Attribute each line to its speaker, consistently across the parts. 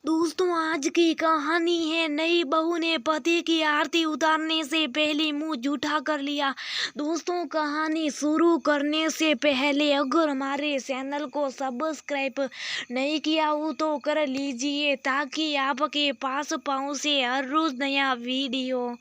Speaker 1: दोस्तों, आज की कहानी है नई बहू ने पति की आरती उतारने से पहले मुंह जूठा कर लिया। दोस्तों, कहानी शुरू करने से पहले अगर हमारे चैनल को सब्सक्राइब नहीं किया हो तो कर लीजिए ताकि आपके पास पहुंचे हर रोज नया वीडियो।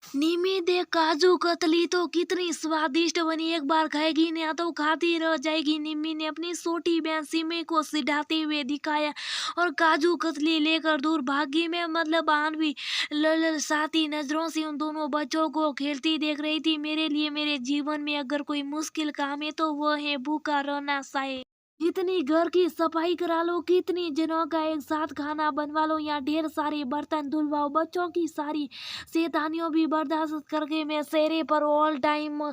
Speaker 1: निम्मी देख काजू कतली तो कितनी स्वादिष्ट बनी, एक बार खाएगी ना तो खाती रह जाएगी। निम्मी ने अपनी छोटी बहन सिमी को सिधाते हुए दिखाया और काजू कतली लेकर दूर भागी। मैं मतलब आनवी ललचाती नजरों से उन दोनों बच्चों को खेलती देख रही थी। मेरे लिए मेरे जीवन में अगर कोई मुश्किल काम है तो वह है भूखा रहना। शायद जितनी घर की सफाई करा लो, कितनी जनों का एक साथ खाना बनवा लो या ढेर सारे बर्तन धुलवाओ, बच्चों की सारी शैतानियों भी बर्दाश्त करके मैं चेहरे पर ऑल टाइम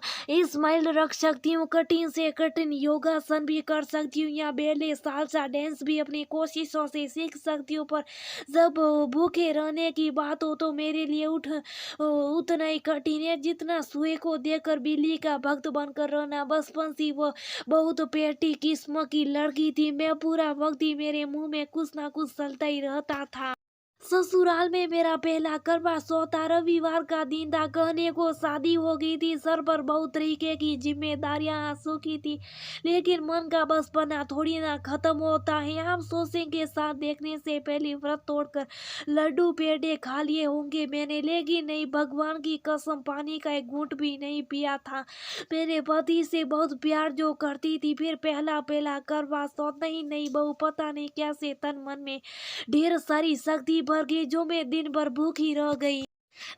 Speaker 1: स्माइल रख सकती हूँ। कठिन से कठिन योगासन भी कर सकती हूँ या बेले सालसा डांस भी अपनी कोशिशों से सीख सकती हूँ। पर जब भूखे रहने की बात हो तो मेरे लिए उतना ही कठिन है जितना सुए को देखकर बिल्ली का भक्त बनकर रहना। बचपन से वो बहुत पेटी किस्म की लड़की थी। मैं पूरा वक्त ही मेरे मुंह में कुछ ना कुछ चलता ही रहता था। ससुराल में मेरा पहला करवा चौथ था। रविवार का दिन था। कहने को शादी हो गई थी। सर पर बहुत तरीके की जिम्मेदारियां आ चुकी थी, लेकिन मन का बचपना थोड़ी ना खत्म होता है। आप सोचेंगे साथ देखने से पहले व्रत तोड़कर लड्डू पेड़े खा लिए होंगे मैंने, लेकिन नहीं, भगवान की कसम पानी का एक घूंट भी नहीं पिया था। मेरे पति से बहुत प्यार जो करती थी, फिर पहला पहला करवा चौथ। नहीं नहीं बहू, पता नहीं कैसे तन मन में ढेर सारी शक्ति भर गई जो मैं दिन भर भूखी रह गई।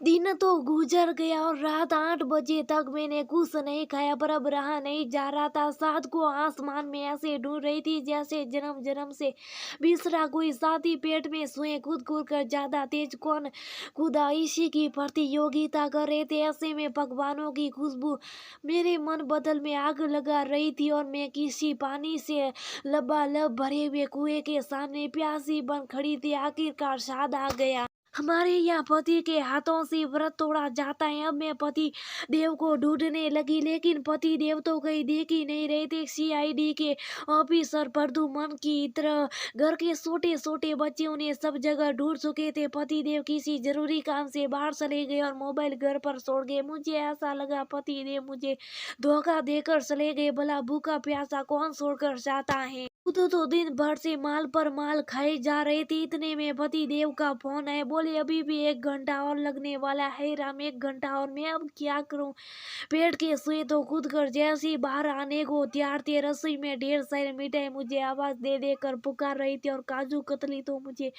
Speaker 1: दिन तो गुजर गया और रात 8 बजे तक मैंने कुछ नहीं खाया, पर अब रहा नहीं जा रहा था। साथ को आसमान में ऐसे ढूंढ रही थी जैसे जन्म जन्म से बिसरा कोई साथी। पेट में सुए कूद कूद कर ज्यादा तेज कौन खुदा इसी की प्रतियोगिता कर रहे थे। ऐसे में पकवानों की खुशबू मेरे मन बदल में आग लगा रही थी और मैं किसी पानी से लबालब भरे हुए कुएं के सामने प्यासी बन खड़ी थी। आखिरकार स्वाद आ गया। हमारे यहाँ पति के हाथों से व्रत तोड़ा जाता है। अब मैं पति देव को ढूंढने लगी, लेकिन पति देव तो कहीं देख ही नहीं रहे थे। सीआईडी के ऑफिसर प्रदुमन की तरह घर के छोटे छोटे बच्चे उन्हें सब जगह ढूंढ चुके थे। पति देव किसी जरूरी काम से बाहर चले गए और मोबाइल घर पर छोड़ गए। मुझे ऐसा लगा पति देव मुझे धोखा देकर चले गए। भला भूखा प्यासा कौन छोड़कर जाता है। खुद तो दिन भर से माल पर माल खाए जा रहे थे। इतने में पति देव का फोन आया। बोले अभी भी 1 घंटा और लगने वाला है राम, 1 घंटा और। मैं अब क्या करूं। पेट के सुई तो कूद कर जैसे ही बाहर आने को तैयार थे। रसोई में ढेर सारी मिठाई मुझे आवाज दे दे कर पुकार रही थी और काजू कतली तो मुझे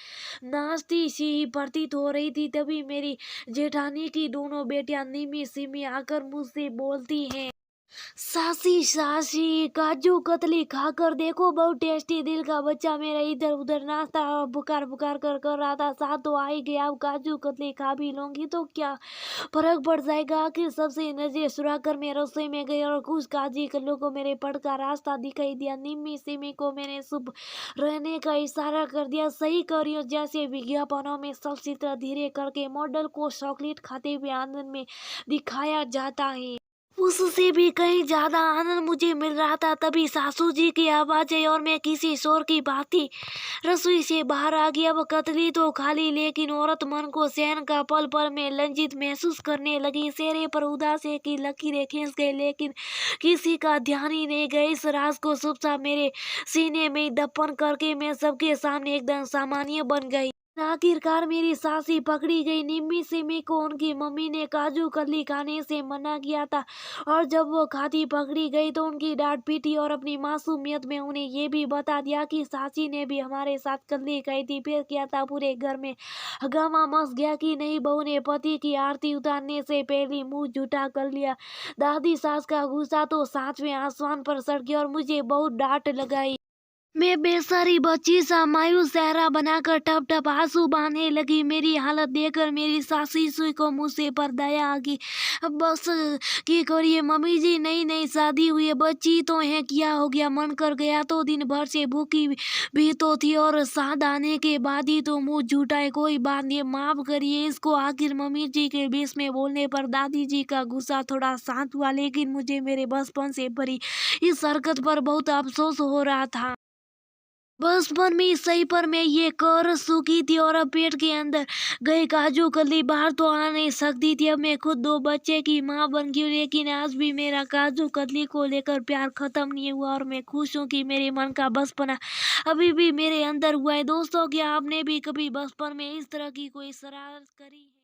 Speaker 1: नाश्ती सी ही प्रतीत हो रही थी। तभी मेरी जेठानी की दोनों बेटियां निमी सिमी आकर मुझसे बोलती हैं, सासी सासी काजू कतली खाकर देखो, बहुत टेस्टी। दिल का बच्चा मेरा इधर उधर नाश्ता बुकार बुकार कर रहा था। साथ तो आ ही गया, अब काजू कतली खा भी लूंगी तो क्या फर्क पड़ जाएगा। आखिर सबसे नजर चुरा कर मैं रसोई में गई और कुछ काजी कल्लू को मेरे पड़ का रास्ता दिखाई दिया। निम्मी सिमी को मैंने चुप रहने का इशारा कर दिया। सही कर रही हूँ, जैसे विज्ञापनों में सब चित्र धीरे करके मॉडल को चॉकलेट खाते हुए आनंद में दिखाया जाता है, उससे भी कहीं ज्यादा आनंद मुझे मिल रहा था। तभी सासू जी की आवाज आई और मैं किसी शोर की भांति रसोई से बाहर आ गया। वो कतली तो खाली, लेकिन औरत मन को सहन का पल पल में लज्जित महसूस करने लगी। चेहरे पर उदासी की लकीरें खींच गई, लेकिन किसी का ध्यान ही नहीं गया। इस राज को चुपचाप मेरे सीने में दफन करके मैं सबके सामने एकदम सामान्य बन गई। आखिरकार मेरी सासी पकड़ी गई। निम्मी सिमी को उनकी मम्मी ने काजू कतली खाने से मना किया था और जब वो खाती पकड़ी गई तो उनकी डांट पीटी और अपनी मासूमियत में उन्हें ये भी बता दिया कि सासी ने भी हमारे साथ कतली खाई थी। फिर क्या था, पूरे घर में हंगामा मच गया कि नई बहू ने पति की आरती उतारने से पहले मुंह झूठा कर लिया। दादी सास का गुस्सा तो 7वें आसमान पर चढ़ गया और मुझे बहुत डांट लगाई। मैं बेचारी बच्ची सा मायूस चेहरा बनाकर टप टप आंसू बहाने लगी। मेरी हालत देखकर मेरी सासी सुई को मुझसे पर दया आ गई। अब बस की करिए मम्मी जी, नई नई शादी हुई है, बच्ची तो है, क्या हो गया। मन कर गया तो दिन भर से भूखी भी तो थी और साथ आने के बाद ही तो मुंह झूठा है। कोई बात नहीं, माफ करिए इसको। आखिर मम्मी जी के बीच में बोलने पर दादी जी का गुस्सा थोड़ा शांत हुआ, लेकिन मुझे मेरे बचपन से भरी इस हरकत पर बहुत अफसोस हो रहा था। बचपन में सही पर मैं ये कर चुकी थी और अब पेट के अंदर गए काजू कतली बाहर तो आ नहीं सकती थी। अब मैं खुद 2 बच्चे की माँ बन गई हूँ, लेकिन आज भी मेरा काजू कतली को लेकर प्यार खत्म नहीं हुआ और मैं खुश हूँ कि मेरे मन का बचपना अभी भी मेरे अंदर हुआ है। दोस्तों, क्या आपने भी कभी बचपन में इस तरह की कोई शरारत करी है?